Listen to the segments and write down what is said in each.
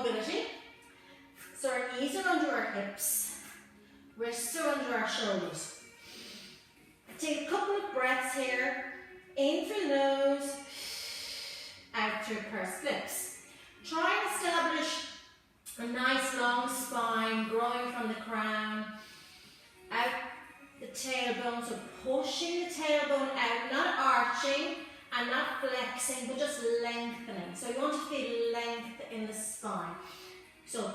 mobility. So our knees are under our hips, wrists are under our shoulders. Take a couple of breaths here, in through the nose, out through pursed lips. Try and establish a nice long spine growing from the crown, out the tailbone, so pushing the tailbone out, not arching and not flexing, but just lengthening. So you want to feel length in the spine. So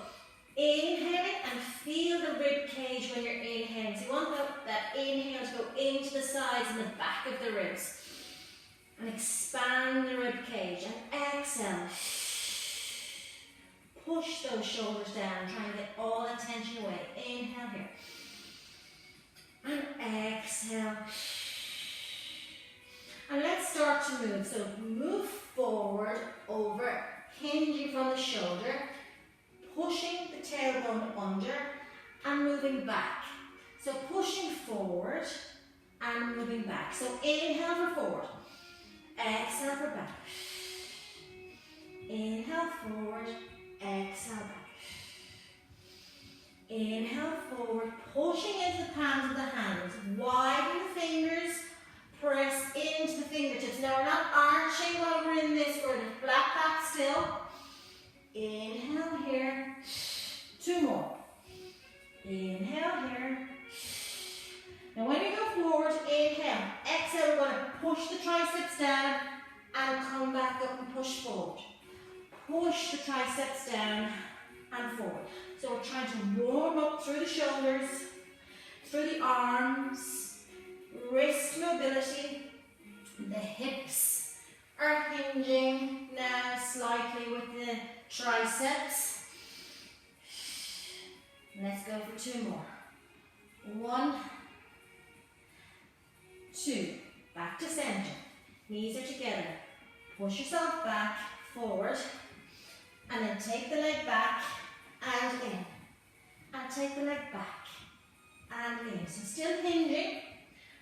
inhaling and feel the rib cage when you're inhaling. So you want that inhale to go into the sides and the back of the ribs. And expand the rib cage. And exhale. Push those shoulders down. Try and get all that tension away. Inhale here. And exhale. And let's start to move. So move forward, over, hinging from the shoulder, pushing the tailbone under, and moving back. So pushing forward and moving back. So inhale for forward. Exhale for back. Inhale forward. Exhale back. Inhale forward, pushing into the palms of the hands. Widen the fingers. Press into the fingertips. Now we're not arching while we're in this. We're in a flat back still. Inhale here. 2 more. Inhale here. Now when we go forward, inhale. Exhale, we're going to push the triceps down and come back up and push forward. Push the triceps down and forward. So we're trying to warm up through the shoulders, through the arms, wrist mobility. The hips are hinging now slightly with the triceps. Let's go for 2 more. 1, 2. Back to center. Knees are together. Push yourself back, forward. And then take the leg back and in. And take the leg back and in. So still hinging.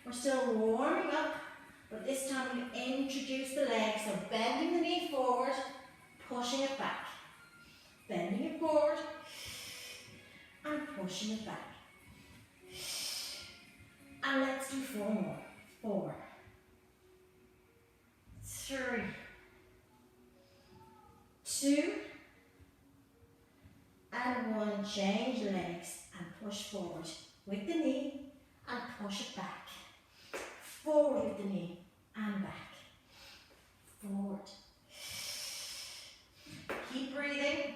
We're still warming up. But this time we introduce the leg. So bending the knee forward, pushing it back. Bending it forward and pushing it back. And let's do 4 more. 4, 3, 2, and 1. Change legs and push forward with the knee and push it back. Forward with the knee and back. Forward. Keep breathing.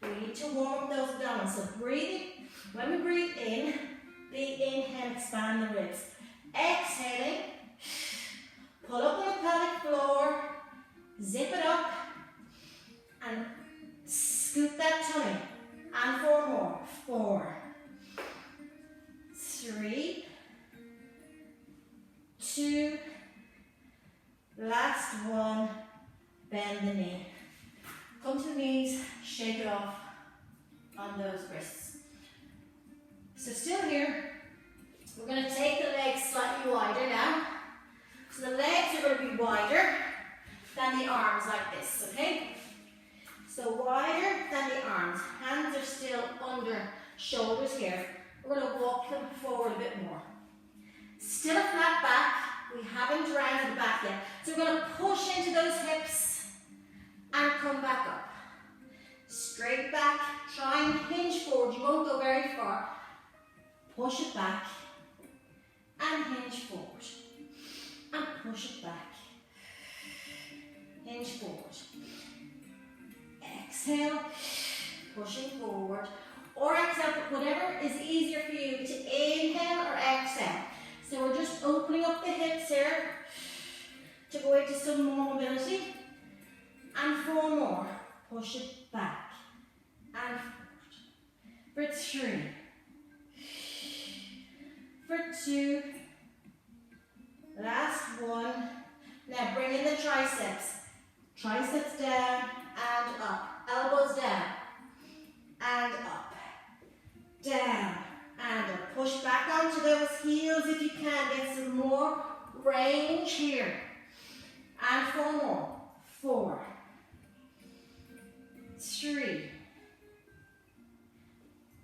We need to warm up those abdominals. So breathing, when we breathe in, big inhale, expand the ribs. Exhaling, pull up on the pelvic floor, zip it up, and scoot that tummy. And 4 more. 4, 3, 2, last 1, bend the knee. Come to the knees, shake it off on those wrists. So still here, we're going to take the legs slightly wider now. So the legs are going to be wider than the arms like this, okay? So wider than the arms. Hands are still under shoulders here. We're going to walk them forward a bit more. Still a flat back. We haven't rounded the back yet. So we're going to push into those hips and come back up. Straight back. Try and hinge forward. You won't go very far. Push it back and hinge forward. And push it back. Hinge forward. Exhale, pushing forward. Or exhale, whatever is easier for you to inhale or exhale. So we're just opening up the hips here to go into some more mobility. And 4 more. Push it back and forward. For 3. For 2. Last 1. Now bring in the triceps. Triceps down and up. Elbows down and up. Down and up. Push back onto those heels if you can. Get some more range here. And 4 more. 4. 3,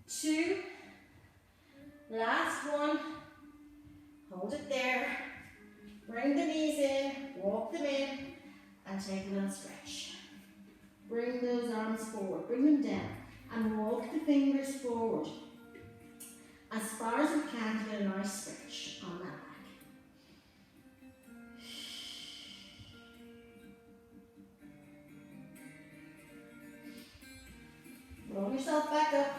2, last one, hold it there, bring the knees in, walk them in, and take a little stretch. Bring those arms forward, bring them down, and walk the fingers forward as far as you can to get a nice stretch on that back. Roll yourself back up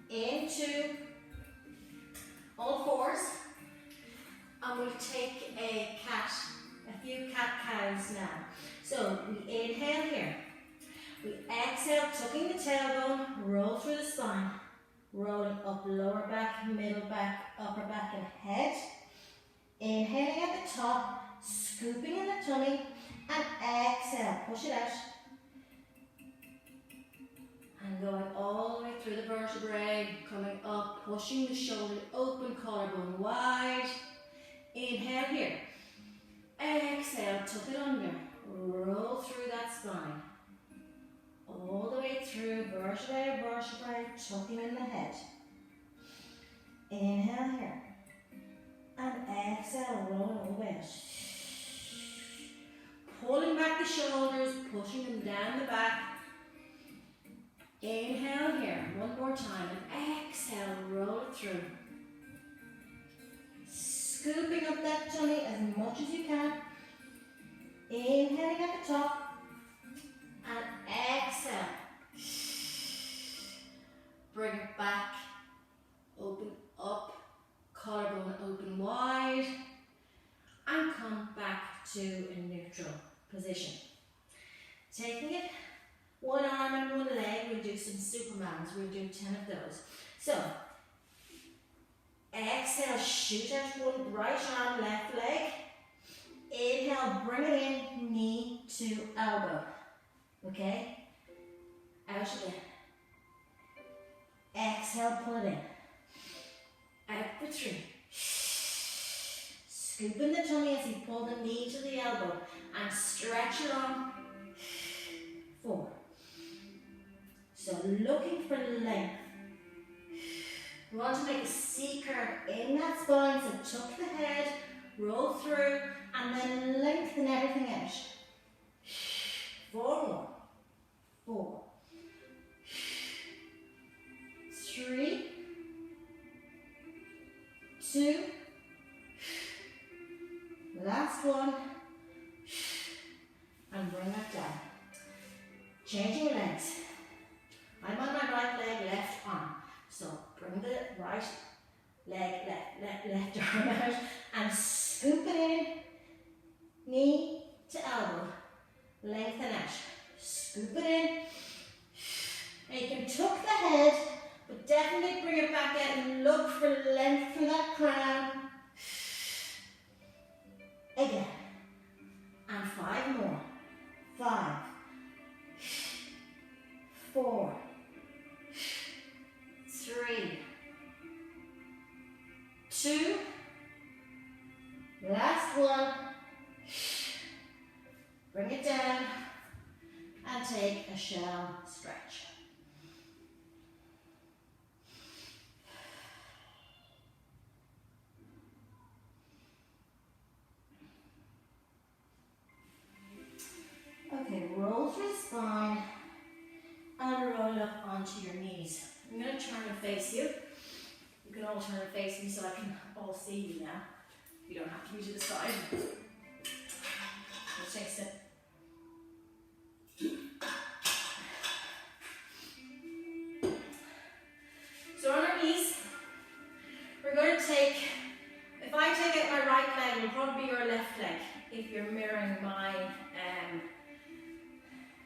into all fours, and we'll take a few cat-cows now. So we inhale here, we exhale, tucking the tailbone, roll through the spine, rolling up lower back, middle back, upper back and head. Inhaling at the top, scooping in the tummy, and exhale, push it out. And going all the way through the vertebrae, coming up, pushing the shoulder open, collarbone wide. Inhale here. Exhale, tuck it under. Roll through that spine. All the way through, vertebrae to vertebrae, tucking in the head. Inhale here. And exhale, rolling all the way out. Pulling back the shoulders, pushing them down the back. Inhale here, one more time, and exhale, roll it through. Scooping up that tummy as much as you can. Inhaling at the top, and exhale. Bring it back, open up, collarbone open wide, and come back to a neutral position. Taking it, one arm and one leg, we'll do some Supermans, we'll do 10 of those. So, exhale, shoot out one right arm, left leg. Inhale, bring it in, knee to elbow. Okay? Out again. Exhale, pull it in. Out for 3. Scoop in the tummy as you pull the knee to the elbow and stretch it on. 4. So looking for length. We want to make a C curve in that spine, so tuck the head, roll through, and then lengthen everything out. 4 more. 4. 3. 2. Last one. And bring that down. Changing legs. I'm on my right leg, left arm. So bring the right leg, left arm out and scoop it in, knee to elbow, lengthen out, scoop it in, and you can tuck the head, but definitely bring it back out and look for length from that crown. Again, and 5 more. 5, 4, 3, 2, last one, bring it down and take a shell stretch. Okay, roll through the spine and roll up onto your knees. I'm going to turn and face you. You can all turn and face me so I can all see you now. You don't have to be to the side. Let's take a sip. So on our knees, we're going to take, if I take out my right leg, it'll probably be your left leg if you're mirroring my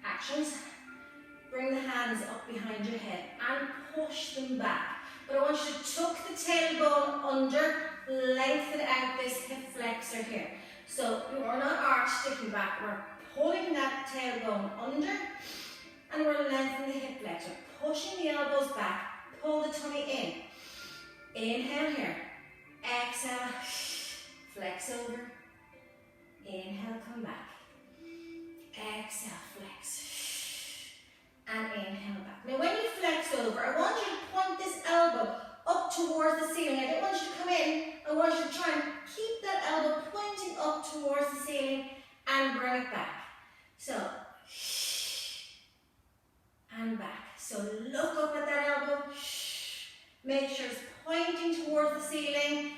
actions. Bring the hands up behind your head and push them back. But I want you to tuck the tailbone under, lengthen out this hip flexor here. So we're not arch sticking back, we're pulling that tailbone under and we're lengthening the hip flexor. Pushing the elbows back, pull the tummy in. Inhale here. Exhale, flex over. Inhale, come back. Exhale, flex. and inhale back. Now when you flex over, I want you to point this elbow up towards the ceiling. I don't want you to come in. I want you to try and keep that elbow pointing up towards the ceiling and bring it back. So, and back. So look up at that elbow. Make sure it's pointing towards the ceiling.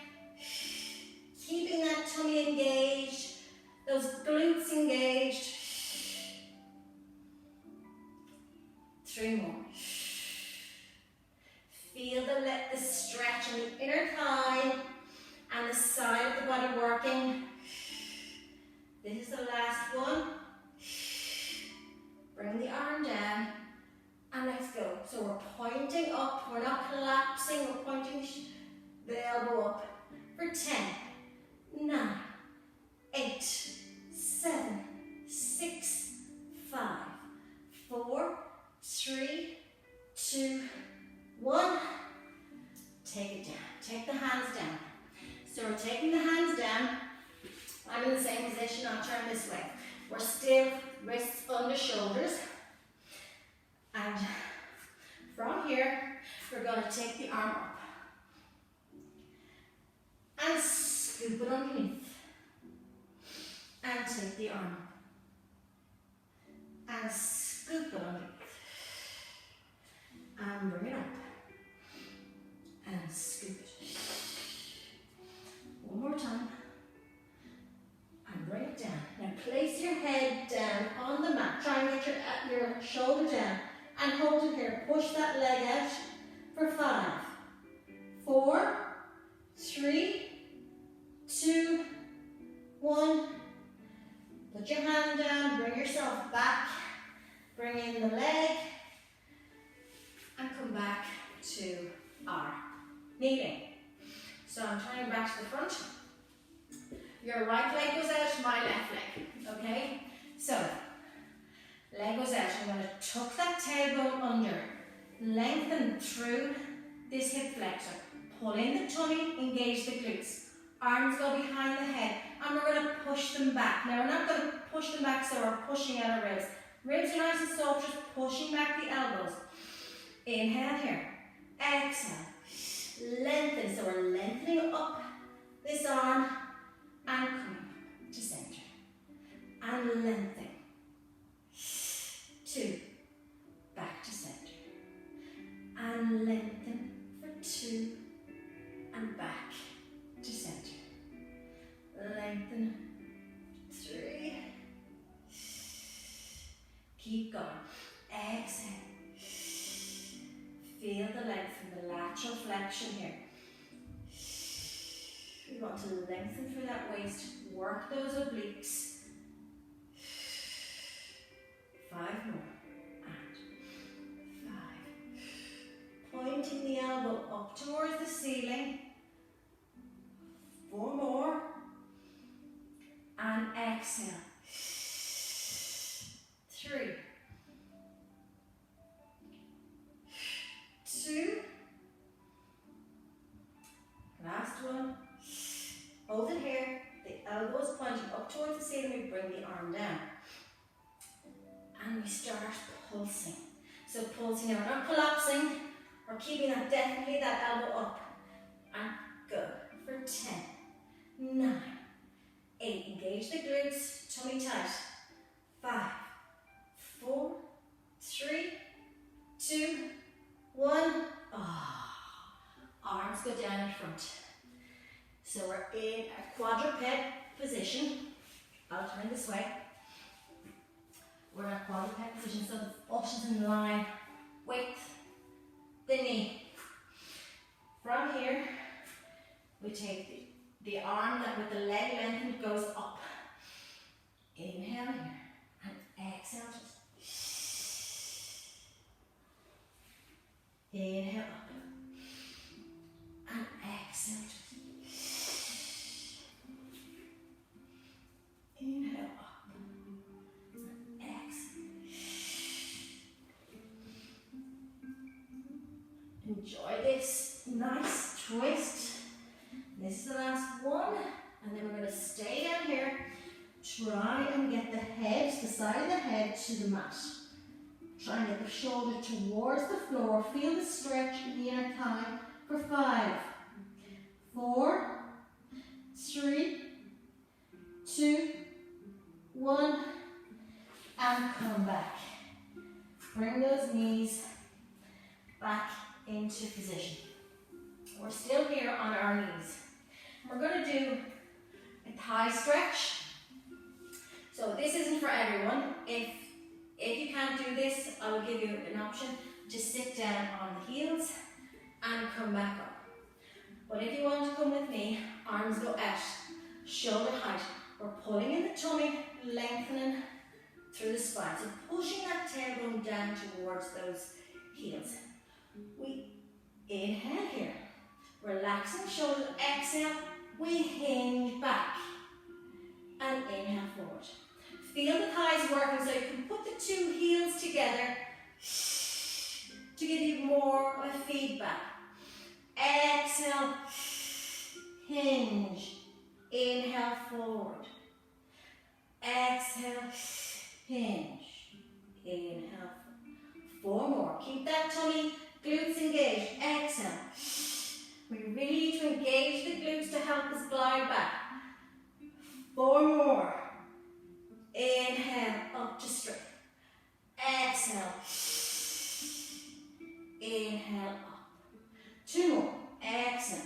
Keeping that tummy engaged. Those glutes engaged. 3 more. Feel the stretch in the inner thigh and the side of the body working. This is the last one. Bring the arm down and let's go. So we're pointing up, we're not collapsing, we're pointing the elbow up for 10, 9, 8, 7, 6, 5, 4, 3, 2, 1. Take it down. Take the hands down. So we're taking the hands down. I'm in the same position. I'll turn this way. We're still wrists under shoulders. And from here, we're going to take the arm up. And scoop it underneath. And take the arm up. And scoop it underneath. And bring it up. And scoop it. One more time. And bring it down. Now place your head down on the mat. Try and get your shoulder down. And hold it here. Push that leg out for 5, 4, 3, 2, 1. Put your hand down. Bring yourself back. Bring in the leg. And come back to our kneeling. So I'm turning back to the front. Your right leg goes out, my left leg. Okay? So, leg goes out. I'm going to tuck that tailbone under. Lengthen through this hip flexor. Pull in the tummy, engage the glutes. Arms go behind the head. And we're going to push them back. Now, we're not going to push them back so we're pushing out our ribs. Ribs are nice and soft, just pushing back the elbows. Inhale here. Exhale. Lengthen. So we're lengthening up this arm and coming to center. And lengthen. 2. Back to center. And lengthen for 2. And back to center. Lengthen. 3. Keep going. Exhale. Feel the length from the lateral flexion here. We want to lengthen through that waist. Work those obliques. 5 more. And 5. Pointing the elbow up towards the ceiling. 4 more. And exhale. 3. 2. Last one. Hold it here. The elbow is pointing up towards the ceiling. We bring the arm down. And we start pulsing. So pulsing now, we're not collapsing. We're keeping that definitely that elbow up. And go for 10, 9, 8. Engage the glutes, tummy tight. 5, 4, 3, 2, 1. Arms go down in front. So we're in a quadruped position. I'll turn this way. We're in a quadruped position, so the butt is in line with the knee. From here, we take the arm that with the leg lengthened goes up. Inhale here and exhale. Inhale up. And exhale. Inhale up. And exhale. Enjoy this nice twist. This is the last one. And then we're going to stay down here. Try and get the head, the side of the head to the mat. Try and get the shoulder towards the floor. Feel the stretch in the inner thigh for 5, 4, 3, 2, 1, and come back. Bring those knees back into position. We're still here on our knees. We're going to do a thigh stretch. So this isn't for everyone. If you can't do this, I will give you an option to sit down on the heels and come back up. But if you want to come with me, arms go out, shoulder height. We're pulling in the tummy, lengthening through the spine. So pushing that tailbone down towards those heels. We inhale here, relaxing shoulders, exhale, we hinge back and inhale forward. Feel the thighs working so you can put the two heels together to give you more of a feedback. Exhale, hinge, inhale forward. Exhale, hinge, inhale. 4 more. Keep that tummy, glutes engaged. Exhale. We really need to engage the glutes to help us glide back. 4 more. Inhale, up to straight. Exhale. Inhale, up. 2 more. Exhale.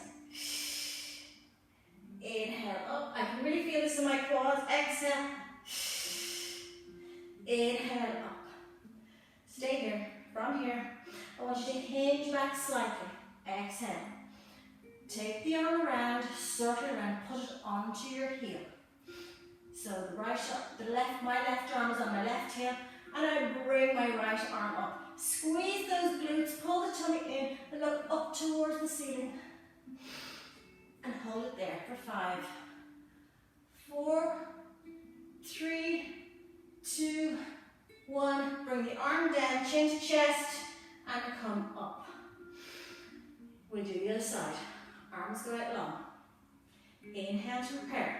Inhale, up. I can really feel this in my quads. Exhale. Inhale, up. Stay here. From here, I want you to hinge back slightly. Exhale. Take the arm around, circle around, put it onto your heel. So my left arm is on my left heel, and I bring my right arm up. Squeeze those glutes, pull the tummy in, and look up towards the ceiling. And hold it there for 5, 4, 3, 2, 1. Bring the arm down, chin to chest, and come up. We'll do the other side. Arms go out long. Inhale to prepare.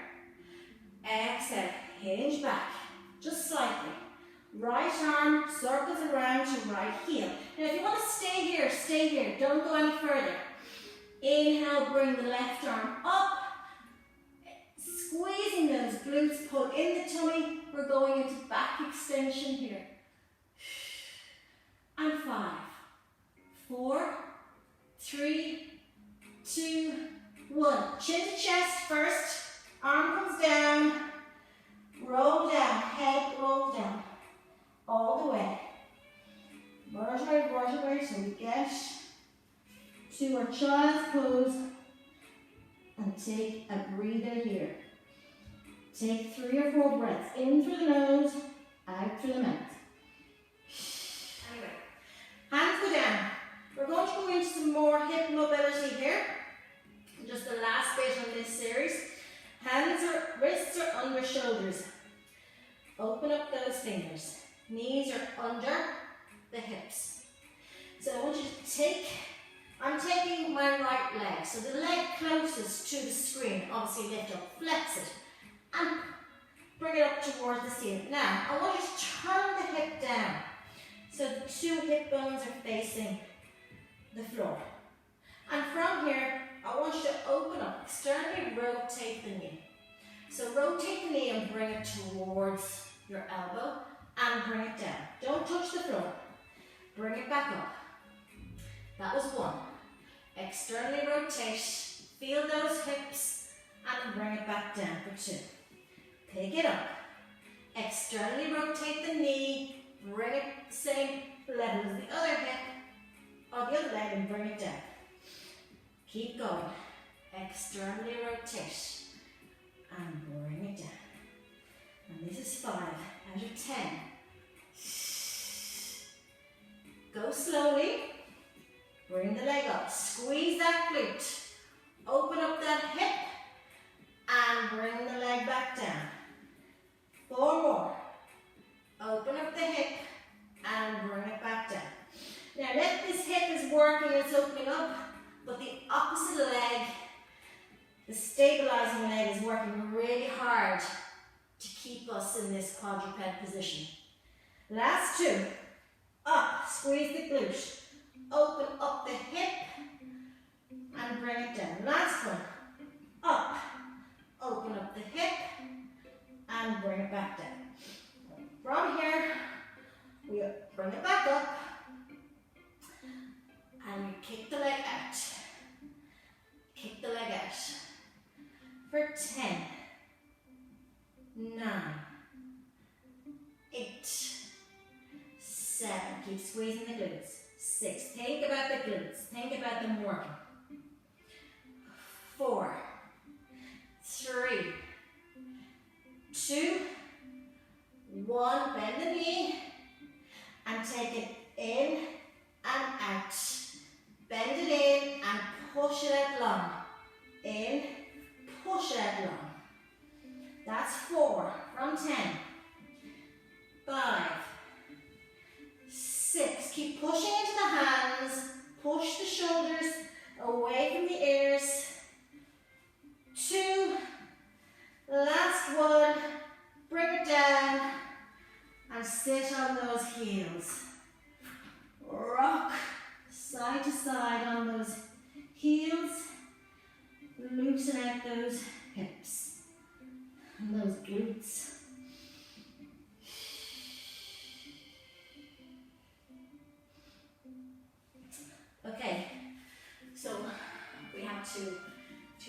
Exhale, hinge back, just slightly. Right arm circles around to right heel. Now if you want to stay here, don't go any further. Inhale, bring the left arm up, squeezing those glutes, pull in the tummy. We're going into back extension here. And 5, 4, 3, 2, 1. Chin to chest first. Arm comes down, roll down, head roll down, all the way. Vertebrae, vertebrae, so we get to our child's pose and take a breather here. Take 3 or 4 breaths, in through the nose, out through the mouth. Anyway, hands go down. We're going to go into some more hip mobility here. Just the last bit on this series. Wrists are under shoulders. Open up those fingers. Knees are under the hips. So I want you to take, I'm taking my right leg. So the leg closest to the screen, obviously lift up, flex it, and bring it up towards the ceiling. Now, I want you to turn the hip down. So the 2 hip bones are facing the floor. And from here, I want you to open up, externally rotate the knee. So rotate the knee and bring it towards your elbow and bring it down. Don't touch the floor. Bring it back up. That was 1. Externally rotate, feel those hips, and bring it back down for 2. Pick it up. Externally rotate the knee, bring it the same level as the other hip, or the other leg, and bring it down. Keep going. Externally rotate and bring it down. And this is 5 out of 10. Go slowly. Bring the leg up. Squeeze that glute. Open up that hip and bring the leg back down. 4 more. Open up the hip and bring it back down. Now let this hip is working, it's opening up, but the opposite leg, the stabilizing leg, is working really hard to keep us in this quadruped position. Last 2. squeeze the glute. Open up the hip and bring it down. Last one. Up. Open up the hip and bring it back down. From here, we bring it back up and we kick the leg out. Kick the leg out. For 10, 9, 8, 7, keep squeezing the glutes. 6, think about the glutes, think about them working. 4, 3, 2, 1, bend the knee and take it in and out. Bend it in and push it out long. In, push it out long. That's 4 from 10. 5, 6, keep pushing into the hands, push the shoulders away from the ears. 2, last one, bring it down and sit on those heels. Rock side to side on those heels, loosen out those hips and those glutes. Okay, so we have two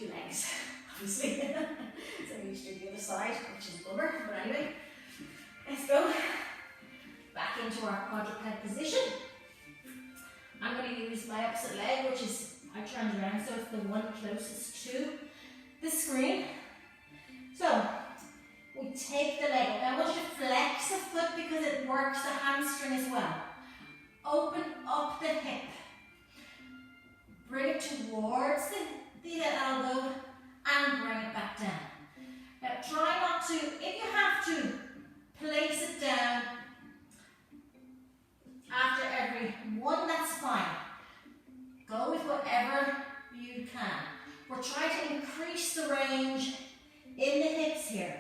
legs, obviously. So we used to do the other side, which is a bummer, but anyway, let's go back into our quadruped position. I'm going to use my opposite leg, which is, I turned around, so it's the one closest to the screen. So, we take the leg up. Now I want you to flex the foot because it works the hamstring as well. Open up the hip. Bring it towards the elbow and bring it back down. Now try not to, if you have to, place it down after every one, that's fine. Go with whatever you can. We're trying to increase the range in the hips here.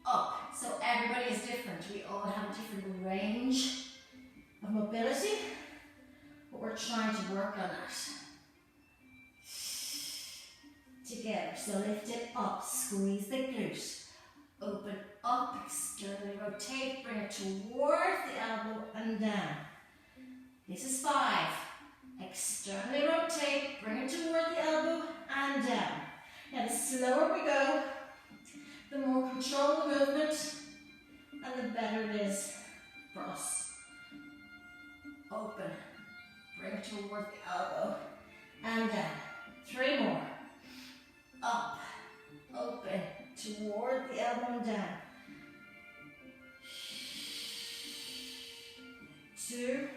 Up, so everybody is different. We all have a different range of mobility, but we're trying to work on that. Together, so lift it up, squeeze the glute. Open up, externally rotate, bring it towards the elbow and down. This is 5. Externally rotate, bring it toward the elbow and down. Now the slower we go, the more control of the movement and the better it is for us. Open, bring it toward the elbow and down. 3 more. Up, open, toward the elbow and down. 2.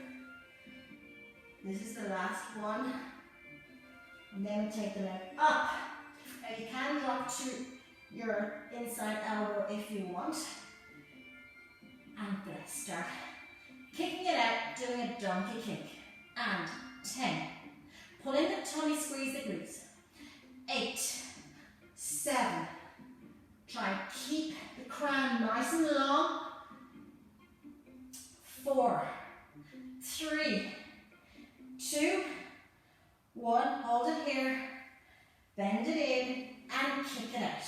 This is the last one. And then we take the leg up. Now you can drop to your inside elbow if you want. And let's start kicking it out, doing a donkey kick. And 10. Pull in the tummy, squeeze the glutes. 8. 7. Try and keep the crown nice and long. 4, 3, 2, 1. Hold it here. Bend it in and kick it out.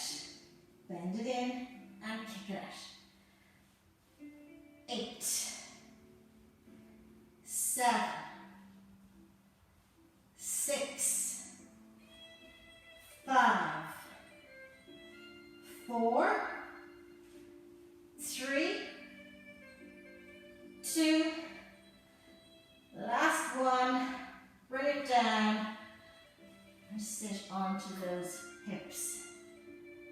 Bend it in and kick it out. 8, 7, 6, 5, 4, 3, 2, last one, bring it down and sit onto those hips.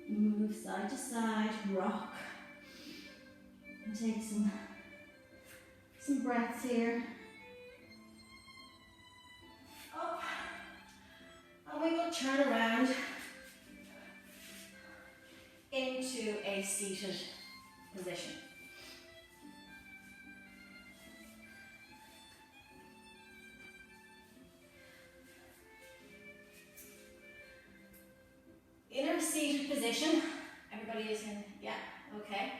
Move side to side, rock, and take some breaths here. Up, and we will turn around into a seated position. In our seated position, everybody is in, yeah, okay.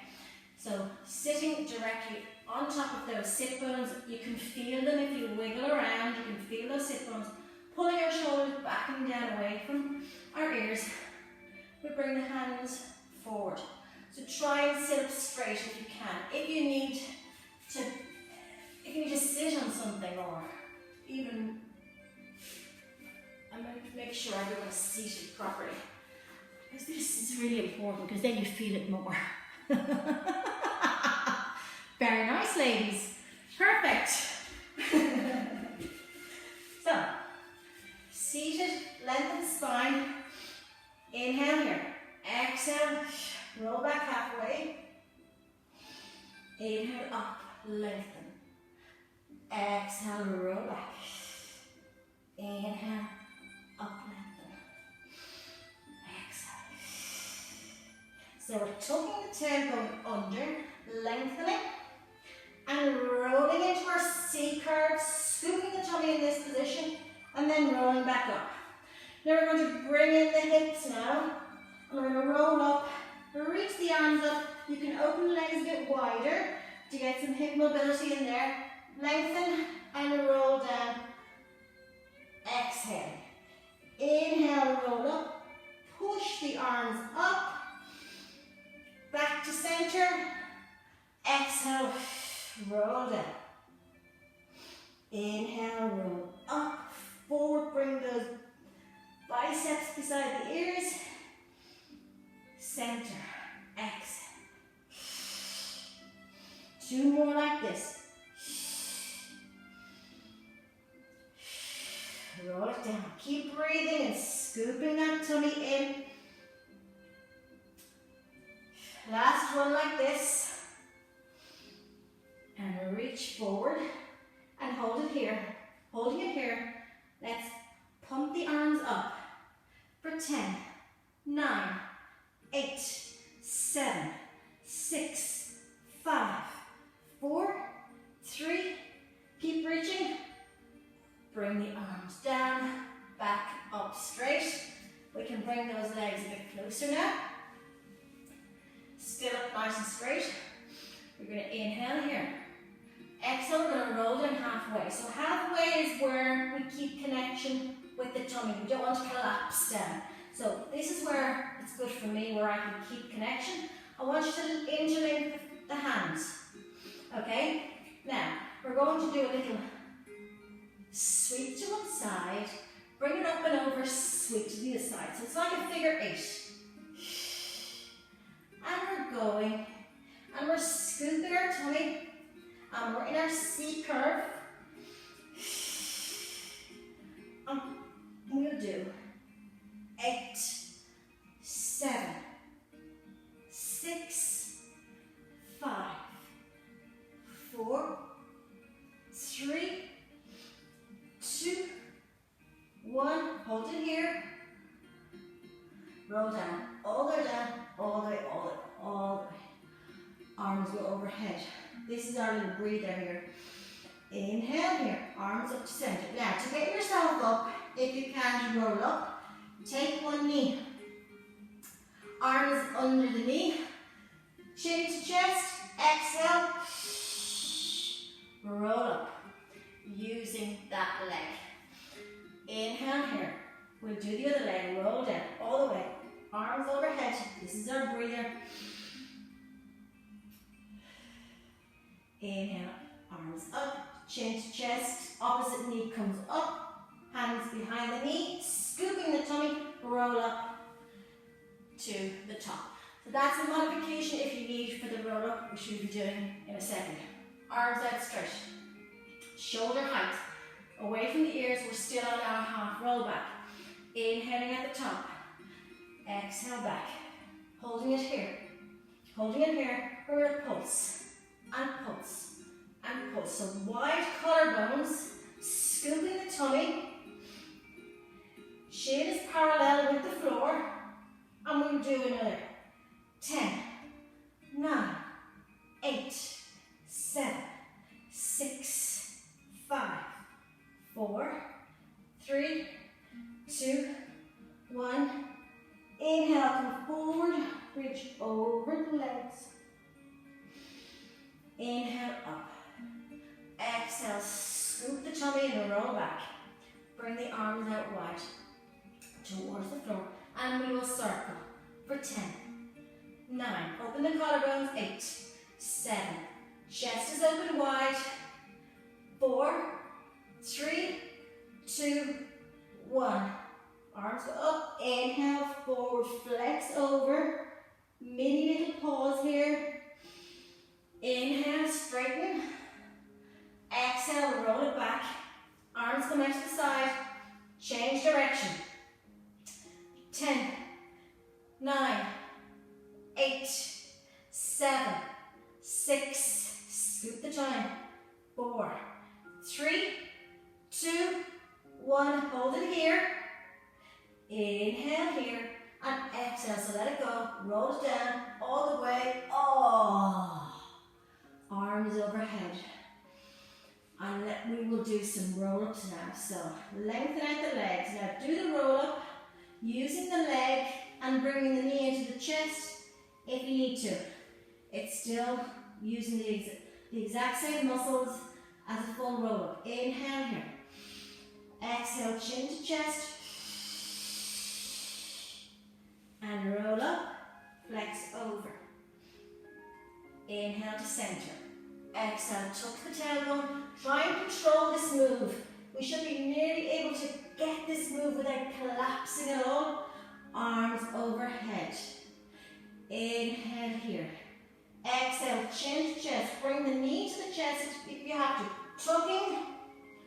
So sitting directly on top of those sit bones. You can feel them if you wiggle around. You can feel those sit bones. Pulling our shoulders back and down away from our ears. We bring the hands forward. So try and sit up straight if you can. If you need to sit on something, or even make sure everyone's seated properly. Because this is really important, because then you feel it more. Very nice, ladies. Perfect. So, seated, lengthen spine. Inhale here. Exhale, roll back halfway. Inhale up, lengthen. Exhale, roll back. Inhale, up, lengthen. Exhale. So we're tucking the tail going under, lengthening, and rolling into our C curve, scooping the tummy in this position, and then rolling back up. Now we're going to bring in the hips now, and we're going to roll up, reach the arms up. You can open the legs a bit wider to get some hip mobility in there. Lengthen and roll down. Exhale. Inhale, roll up. Push the arms up. Back to center. Exhale, roll down. Inhale, roll up. Forward, bring those biceps beside the ears. Center. Exhale. 2 more like this. Roll it down. Keep breathing and scooping that tummy in. Last one like this. And reach forward and hold it here. Holding it here. Let's pump the arms up for 10, 9, 8, 7, 6, 5, 4, 3. Keep reaching. Bring the arms down, back up straight. We can bring those legs a bit closer now. Still up nice and straight. We're going to inhale here. Exhale, we're going to roll down halfway. So halfway is where we keep connection with the tummy. We don't want to collapse down. So this is where it's good for me, where I can keep connection. I want you to interlink the hands. Okay? Now, we're going to do a little sweep to one side, bring it up and over, sweep to the other side. So it's like a figure 8. And we're going, and we're scooping our tummy, and we're in our C curve. And we'll do 8, 7, 6, 5, 4, 3, 2, 1, hold it here, roll down, all the way down, all the way, all the way, all the way. Arms go overhead. This is our little breather here. Inhale here, arms up to center. Now, to get yourself up, if you can, roll up, take one knee, arms under the knee, chin to chest, exhale, roll up. Using that leg. Inhale here. We'll do the other leg. Roll down all the way. Arms overhead. This is our breather. Inhale. Arms up. Chin to chest. Opposite knee comes up. Hands behind the knee. Scooping the tummy. Roll up to the top. So that's a modification if you need for the roll up, which we'll be doing in a second. Arms out straight. Shoulder height, away from the ears. We're still on our half roll back. Inhaling at the top, exhale back, holding it here, holding it here. We're going to pulse, and pulse, and pulse. So wide collarbones, scooping the tummy, chin is parallel with the floor, and we'll do another 10, 9, 8, 7, 6, 5, 4, 3, 2, 1. Inhale, come forward, reach over the legs. Inhale, up. Exhale, scoop the tummy and roll back. Bring the arms out wide towards the floor, and we will circle for 10, 9, open the collarbones, 8, 7, chest is open wide, 4, 3, 2, 1. Arms go up, inhale, forward, flex over, mini little pause here. Inhale, straighten. Exhale, roll it back. Arms come out to the side. Change direction. 10, 9, 8, 7, 6, scoop the time. 4, 3, 2, 1. Hold it here. Inhale here and exhale. So let it go. Roll it down all the way. Oh. Arms overhead. And we will do some roll-ups now. So lengthen out the legs. Now do the roll-up using the leg and bringing the knee into the chest if you need to. It's still using the exact same muscles as a full roll-up. Inhale here. Exhale, chin to chest. And roll up, flex over. Inhale to center. Exhale, tuck the tailbone. Try and control this move. We should be nearly able to get this move without collapsing at all. Arms overhead. Inhale here. Exhale, chin to chest. Bring the knee to the chest if you have to. Tucking,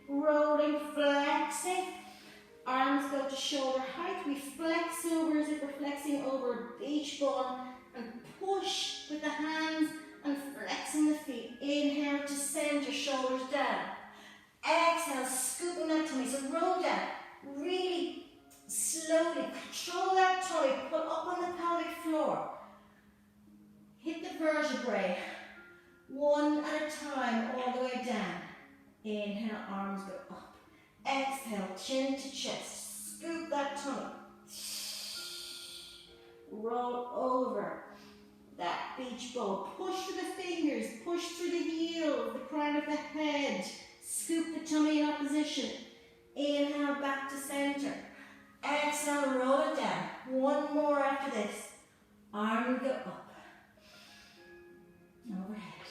rolling, flexing. Arms go to shoulder height. We flex over as if we're flexing over a beach ball and push with the hands and flexing the feet. Inhale to center, shoulders down. Exhale, scooping that tummy. So roll down really slowly. Control that tummy. Put up on the pelvic floor. Hit the vertebrae. One at a time, all the way down. Inhale, arms go up. Exhale, chin to chest. Scoop that tummy. Roll over that beach ball. Push through the fingers. Push through the heel, the crown of the head. Scoop the tummy in opposition. Inhale, back to center. Exhale, roll it down. One more after this. Arm go up. Overhead.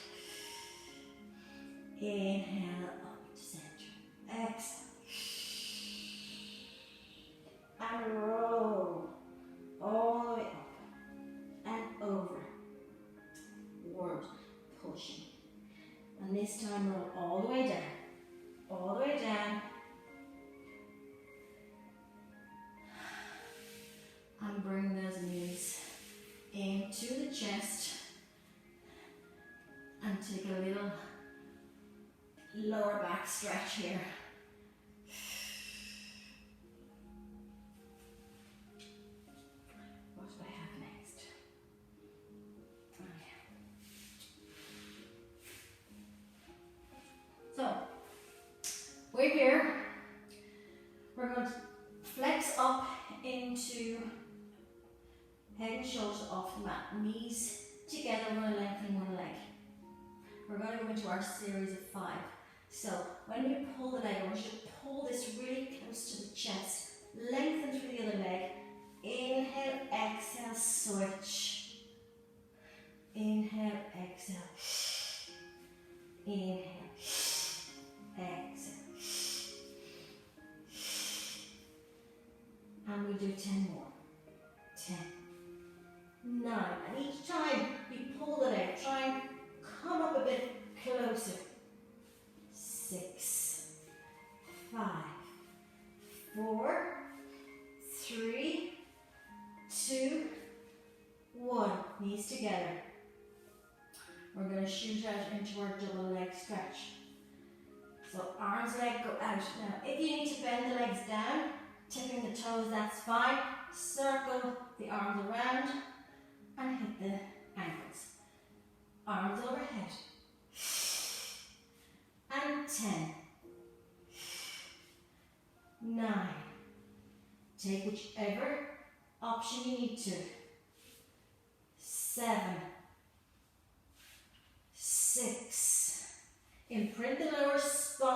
Inhale, up to center. Exhale. And roll all the way up and over. Forward, pushing. And this time roll all the way down. All the way down. And bring those knees into the chest. And take a little lower back stretch here. What do I have next? Okay. So, we're here. We're going to flex up into head and shoulders off the mat. Knees together, we're going to lengthen one leg. We're going to go into our series of 5. So when we pull the leg, I want you to pull this really close to the chest. Lengthen through the other leg. Inhale, exhale, switch. Inhale, exhale. Inhale, exhale. And we do 10 more. 10, 9. And each time you pull the leg, try and come up a bit closer. 6, 5, 4, 3, 2, 1. Knees together. We're going to shoot out into our double leg stretch. So arms, leg go out. Now, if you need to bend the legs down, tipping the toes, that's fine. Circle the arms around and hit the ankles. Arms overhead. And 10, 9. Take whichever option you need to. 7, 6. Imprint the lower spine.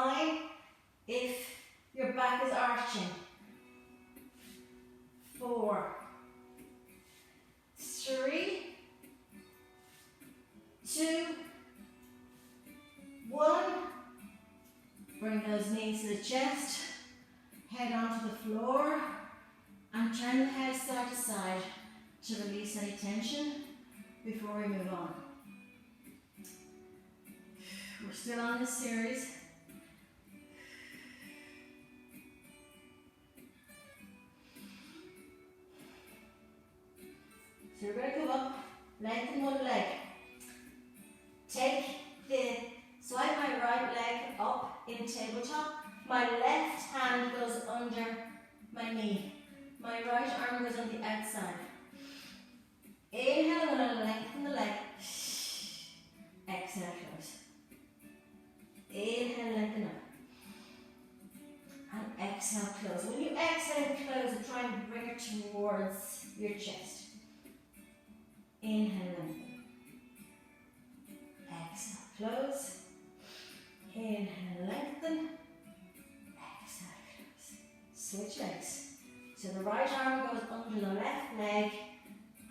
2, 1. Bring those knees to the chest, head onto the floor, and turn the head side to side to release any tension before we move on. We're still on this series. So we're going to come up, lengthen one leg. Swipe my right leg up in tabletop. My left hand goes under my knee. My right arm goes on the outside. Inhale, I'm going to lengthen the leg. Exhale, close. Inhale, lengthen up. And exhale, close. When you exhale and close, try and bring it towards your chest. Inhale, lengthen. Exhale, close. Inhale, lengthen. Exhale, close. Switch legs. So the right arm goes under the left leg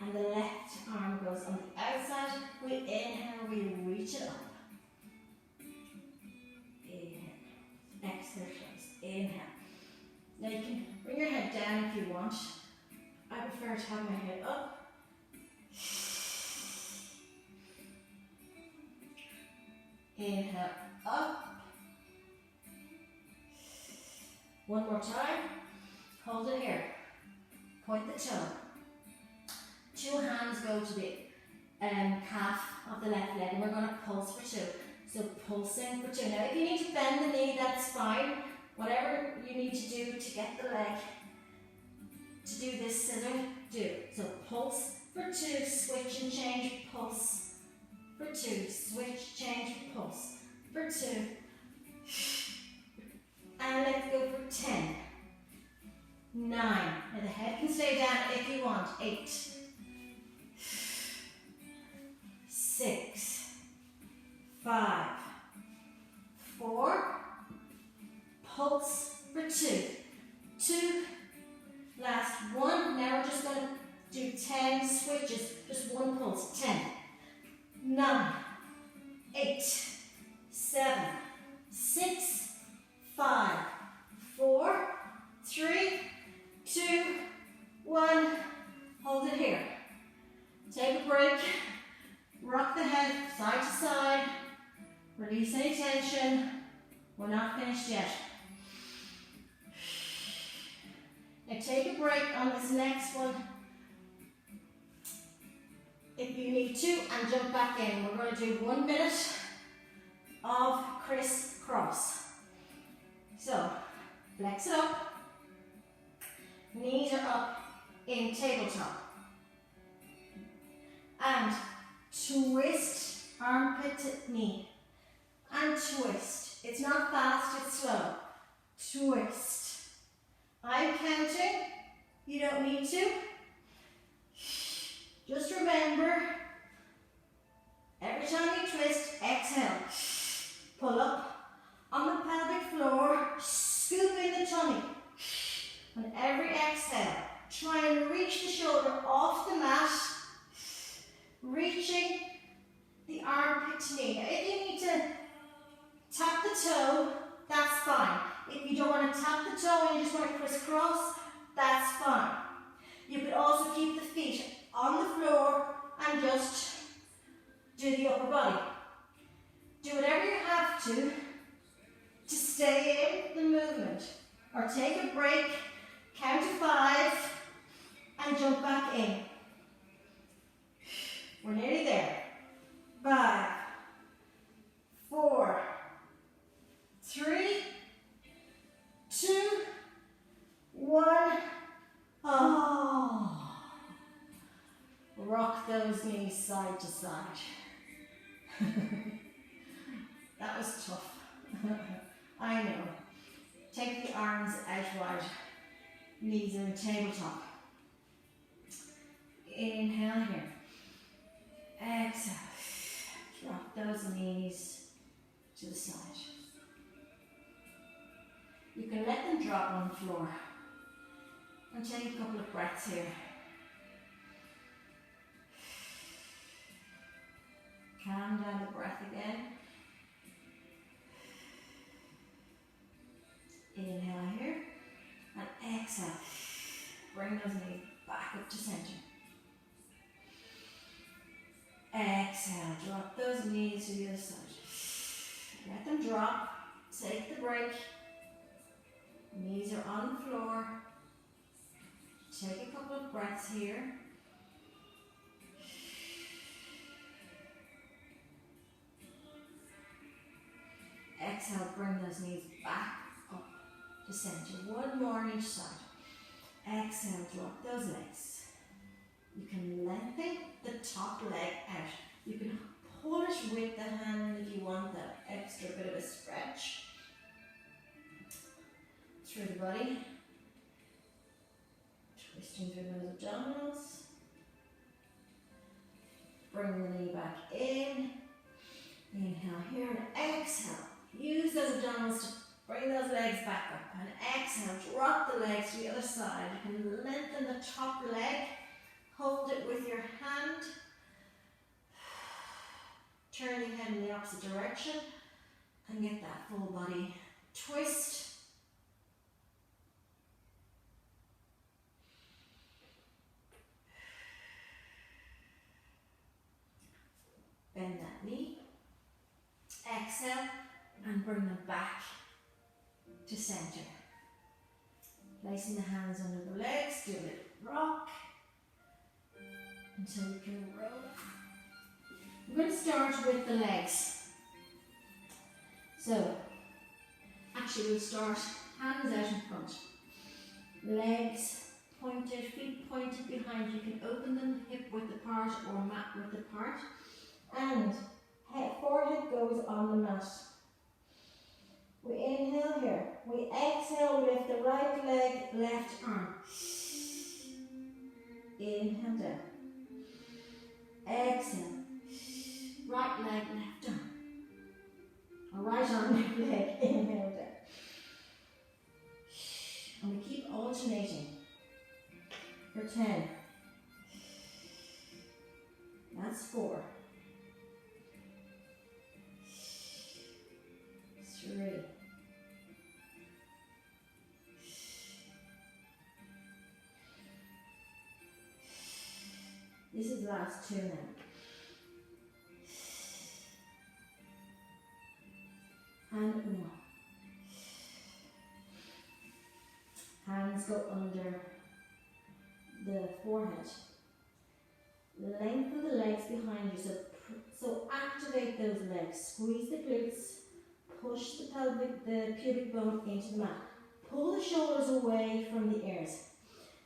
and the left arm goes on the outside. We inhale, we reach it up. Inhale. Exhale, close. Inhale. Now you can bring your head down if you want. I prefer to have my head up. Inhale, up. One more time. Hold it here. Point the toe. 2 hands go to the calf of the left leg, and we're going to pulse for 2. So pulsing for 2. Now if you need to bend the knee, that's fine. Whatever you need to do to get the leg to do this scissor, do. So pulse for 2, switch and change, pulse for 2, switch, change, pulse for 2. And let's go for 10. 9. Now the head can stay down if you want. 8. 6. 5. 4. Pulse for 2. 2. Last 1. Now we're just going to do 10 switches. Just 1 pulse. 10. 9. 8. 7. 6. 5. 4. 3. 2. 1. Hold it here. Take a break. Rock the head side to side. Release any tension. We're not finished yet. Now take a break on this next one if you need to, and jump back in. We're going to do 1 minute of crisscross. So flex it up. Knees are up in tabletop. And twist armpit to knee. And twist. It's not fast, it's slow. Twist. I'm counting. You don't need to. Just remember, every time you twist, exhale. Pull up on the pelvic floor, scoop in the tummy. On every exhale, try and reach the shoulder off the mat, reaching the armpit to knee. Now, if you need to tap the toe, that's fine. If you don't want to tap the toe and you just want to crisscross, that's fine. You could also keep the feet on the floor and just do the upper body. Do whatever you have to stay in the movement. Or take a break, count to 5, and jump back in. We're nearly there. 5, 4, 3, 2, 1. Oh. Rock those knees side to side. That was tough. I know. Take the arms out wide. Knees in tabletop. Inhale here. Exhale. Drop those knees to the side. You can let them drop on the floor. And take a couple of breaths here. Calm down the breath again. Inhale here and exhale. Bring those knees back up to center. Exhale, drop those knees to the other side. Let them drop. Take the break. Knees are on the floor. Take a couple of breaths here. Exhale, bring those knees back up to center. One more on each side. Exhale, drop those legs. You can lengthen the top leg out. You can pull it with the hand if you want that extra bit of a stretch through the body. Twisting through those abdominals. Bring the knee back in. Inhale here and exhale. Use those abdominals to bring those legs back up. And exhale, drop the legs to the other side. You can lengthen the top leg. Hold it with your hand. Turn the head in the opposite direction. And get that full body twist. Bend that knee. Exhale and bring them back to center. Placing the hands under the legs, do a little rock until you can roll. We're going to start with the legs. So, actually we'll start hands out in front. Legs pointed, feet pointed behind. You can open them hip width apart or mat width apart. And forehead goes on the mat. We inhale here. We exhale, lift the right leg, left arm. Inhale down. Exhale. Right leg, left arm. Or right arm, left leg, inhale down. And we keep alternating for 10. That's 4. 3. This is the last 2 now. And 1. Hands go under the forehead. Lengthen the legs behind you. So activate those legs. Squeeze the glutes. Push the pubic bone into the mat. Pull the shoulders away from the ears.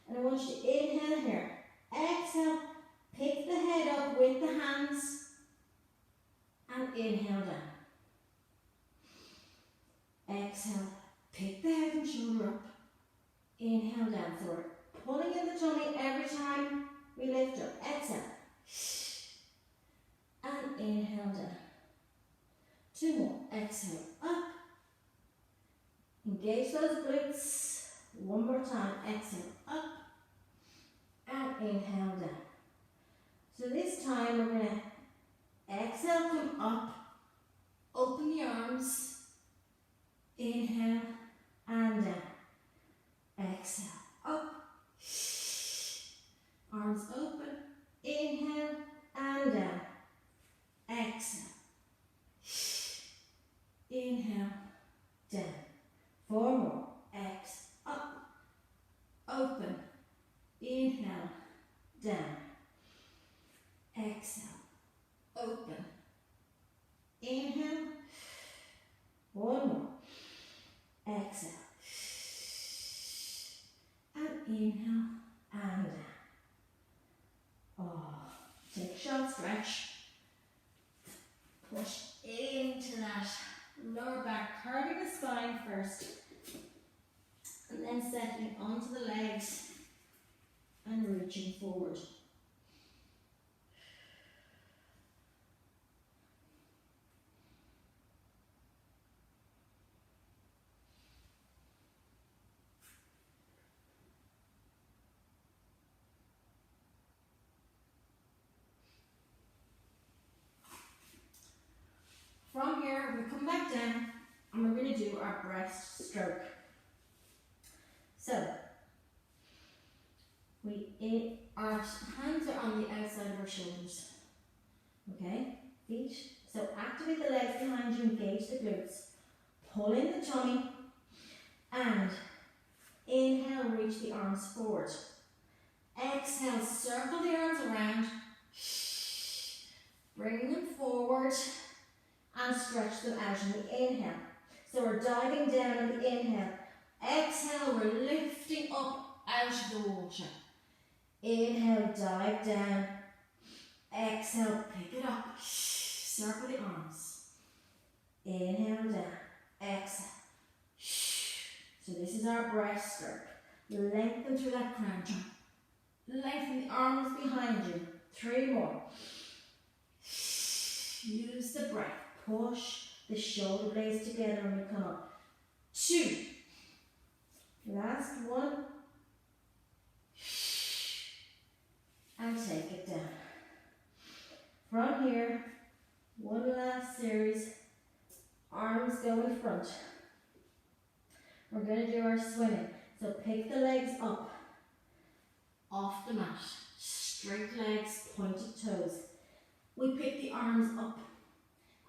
And I want you to inhale here. Exhale. Pick the head up with the hands. And inhale down. Exhale. Pick the head and shoulder up. Inhale down. So we're pulling in the tummy every time we lift up. Exhale. And inhale down. 2 more. Exhale up. Engage those glutes. 1 more time. Exhale up. And inhale down. So this time we're going to exhale, come up. Open the arms. Inhale and down. Exhale up. Arms open. Inhale and down. Exhale. Inhale, down. 4 more. X, up. Open. Inhale, down. Exhale. Open. Inhale. 1 more. Exhale. And inhale and down. Oh, take a short stretch. Push into that lower back, curving the spine first, and then settling onto the legs and reaching forward. our breaststroke. So, our hands are on the outside of our shoulders. Okay, feet. So activate the legs behind you, engage the glutes. Pull in the tummy and inhale, reach the arms forward. Exhale, circle the arms around. Bring them forward and stretch them out in the inhale. So we're diving down in the inhale. Exhale, we're lifting up out of the water. Inhale, dive down. Exhale, pick it up. Circle the arms. Inhale down. Exhale. So this is our breaststroke. Lengthen through that crown jump. Lengthen the arms behind you. 3 more. Use the breath. Push the shoulder blades together when we come up. 2. Last one. And take it down. From here, one last series. Arms go in front. We're going to do our swimming. So pick the legs up off the mat. Straight legs, pointed toes. We pick the arms up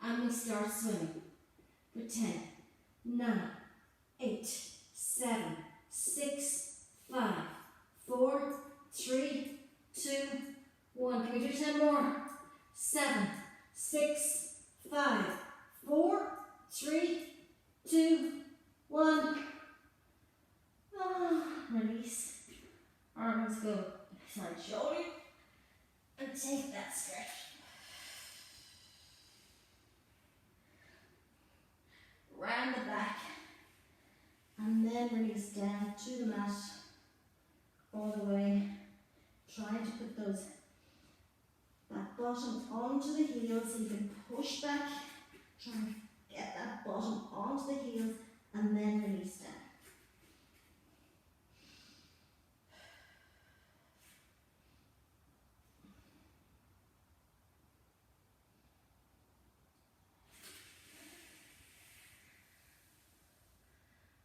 and we start swimming for 10, 9, 8, 7, 6, 5, 4, 3, 2, 1. Can we do 10 more? 7, 6, 5, 4, 3, 2, 1. Release. Arms go side shoulder and take that stretch. Round the back and then release down to the mat all the way. Trying to put that bottom onto the heels so you can push back. Try and get that bottom onto the heels and then release down.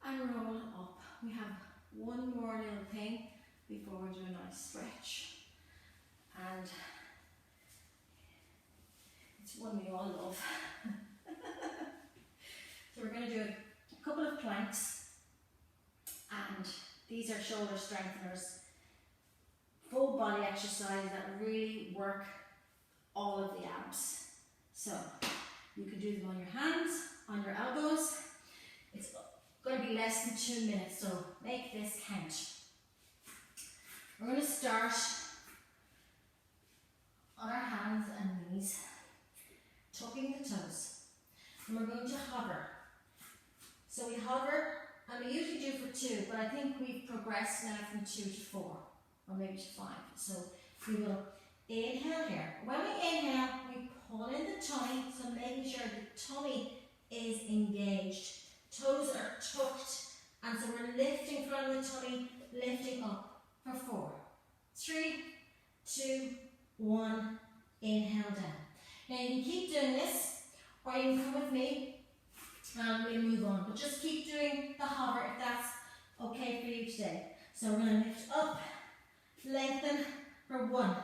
And roll up. We have one more little thing before we do a nice stretch. And it's one we all love. So we're going to do a couple of planks. And these are shoulder strengtheners. Full body exercises that really work all of the abs. So you can do them on your hands, on your elbows. It's going to be less than 2 minutes, so make this count. We're going to start on our hands and knees, tucking the toes, and we're going to hover. So we hover, and we usually do for 2, but I think we've progressed now from 2 to 4, or maybe to 5. So we will inhale here. When we inhale, we pull in the tummy, so making sure the tummy is engaged. Toes are tucked, and so we're lifting from the tummy, lifting up for 4, 3, 2, 1, inhale down. Now you can keep doing this, or you can come with me and we'll move on. But just keep doing the hover if that's okay for you today. So we're going to lift up, lengthen for 1,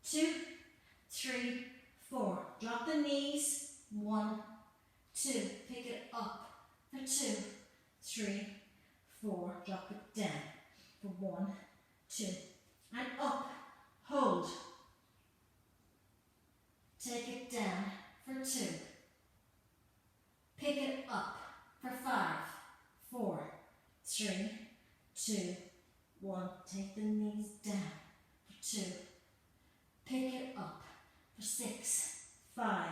2, 3, 4. Drop the knees, 1, 2. Pick it up. For 2, 3, 4, drop it down. For 1, 2, and up, hold. Take it down for 2. Pick it up for 5, 4, 3, 2, 1. Take the knees down for 2. Pick it up for 6, 5,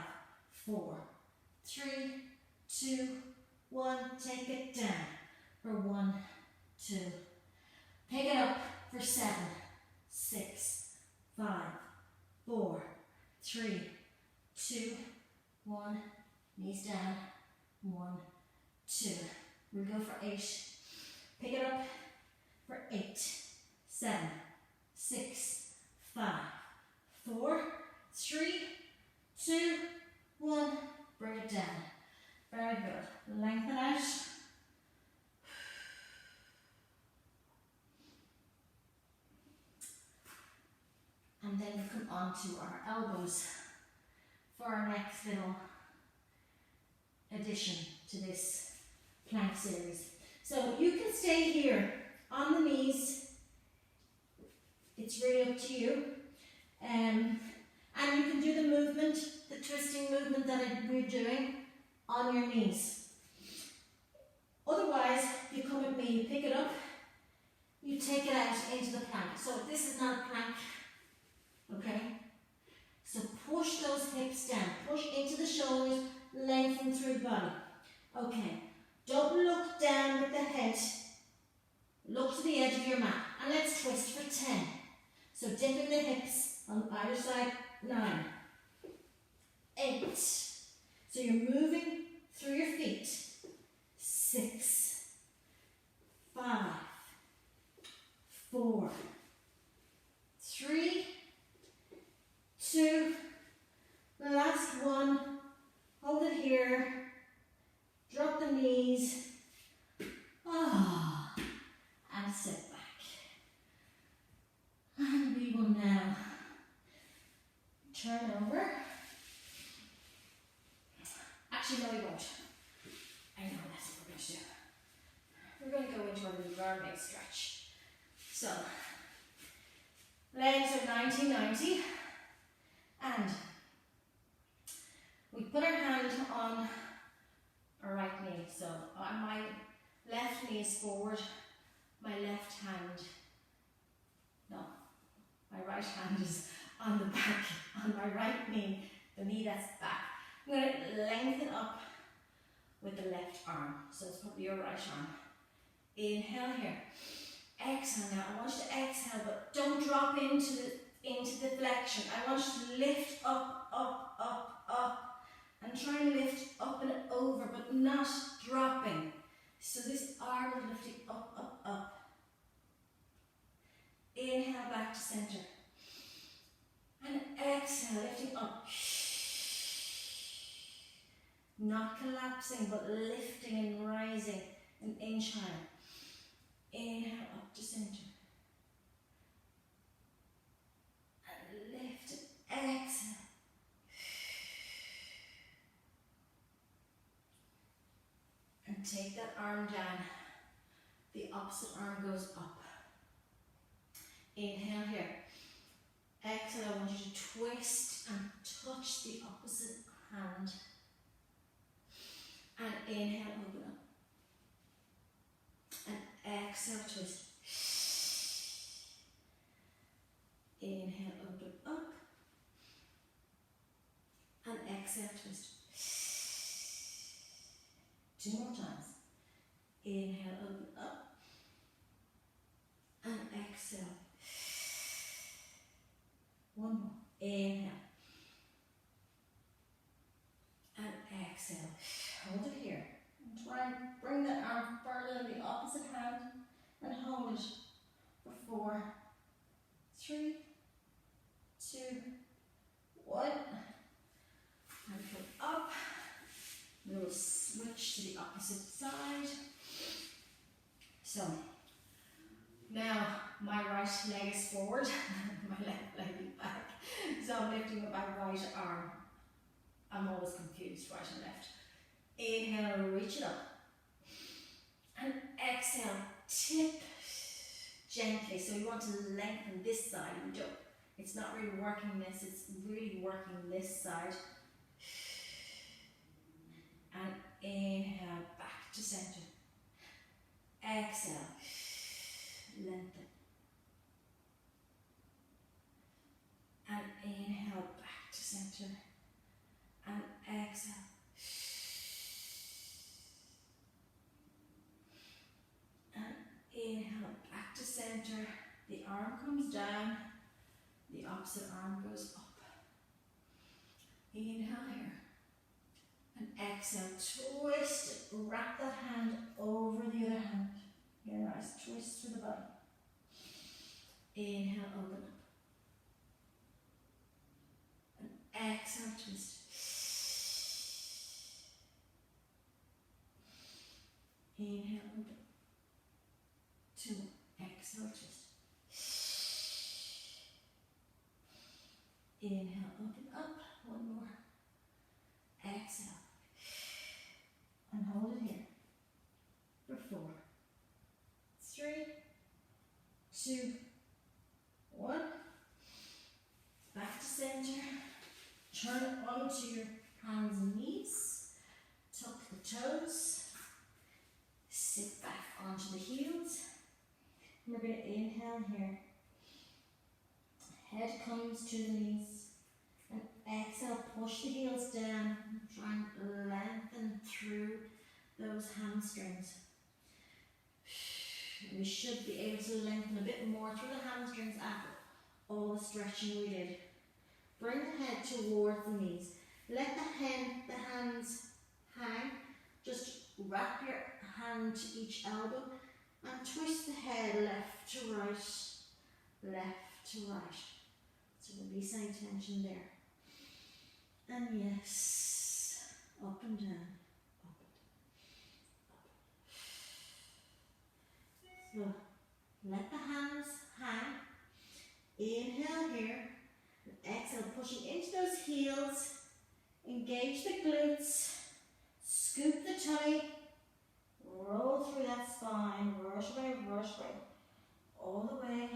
4, 3, 2, 1, take it down for 1, 2. Pick it up for 7, 6, 5, 4, 3, 2, 1. Knees down, 1, 2. We'll go for 8. Pick it up for 8, 7, 6, 5, 4, 3, 2, 1. Bring it down. Very good. Lengthen out. onto our elbows for our next little addition to this plank series. So you can stay here on the knees. It's really up to you. And you can do the movement, the twisting movement that we're doing on your knees. Otherwise, you come with me, you pick it up, you take it out into the plank. So this is not a plank, okay? So push those hips down, push into the shoulders, lengthen through the body. Okay, don't look down with the head, look to the edge of your mat, and let's twist for 10. So dipping the hips on either side, 9, 8. So you're moving through your feet. 6, 5, 4, 3, 2, last one. Hold it here. Drop the knees. And sit back. And we will now turn over. Actually, no, we won't. I know that's what we're going to do. We're going to go into a little mermaid stretch. So, legs are 90-90, and we put our hand on our right knee. So, my left knee is forward, my left hand, no, my right hand is on the back, on my right knee, the knee that's back. I'm going to lengthen up with the left arm, so it's probably your right arm. Inhale here. Exhale now. I want you to exhale, but don't drop into the flexion. I want you to lift up, up, up, up, and try and lift up and over, but not dropping. So this arm is lifting up, up, up. Inhale back to center. And exhale, lifting up. Not collapsing, but lifting and rising an inch higher. Inhale up to center. And lift and exhale. And take that arm down. The opposite arm goes up. Inhale here. Exhale, I want you to twist and touch the opposite hand. And inhale, open up. And exhale, twist. Inhale, open up. And exhale, twist. 2 more times. Inhale, open up. And exhale. 1 more. Inhale. And exhale. Hold it here. And try and bring that arm further in the opposite hand and hold it for 4, 3, 2, 1. And come up. We will switch to the opposite side. So, now my right leg is forward, my left leg is back. So I'm lifting up my right arm. I'm always confused, right and left. Inhale, reach it up. And exhale, tip gently. So you want to lengthen this side. It's not really working this, it's really working this side. And inhale, back to center. Exhale, lengthen. And inhale, back to center. And exhale. And inhale, back to center. The arm comes down. The opposite arm goes up. Inhale here. And exhale, twist it. Wrap that hand over the other hand. Get a nice twist through the body. Inhale, open up. And exhale, twist. Inhale, open. 2. Exhale, twist. Inhale, open up. One more. Exhale. And hold it here for 4, 3, 2, 1. Back to center. Turn it onto your hands and knees. Tuck the toes. Sit back onto the heels. And we're going to inhale here. Head comes to the knees. And exhale, push the heels down. Try and lengthen through those hamstrings. We should be able to lengthen a bit more through the hamstrings after all the stretching we did. Bring the head towards the knees. Let the hands hang. Just wrap your hand to each elbow and twist the head left to right, left to right. So release any tension there. And yes, up and down, up and down. So let the hands hang. Inhale here. And exhale, pushing into those heels. Engage the glutes. Scoop the tummy. Roll through that spine. Rush away, all the way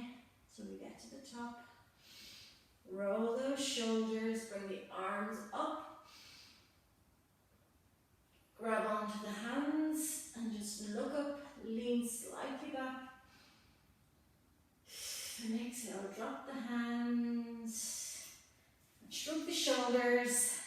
so we get to the top. Roll those shoulders, bring the arms up. Grab onto the hands and just look up, lean slightly back. And exhale, drop the hands. And shrug the shoulders.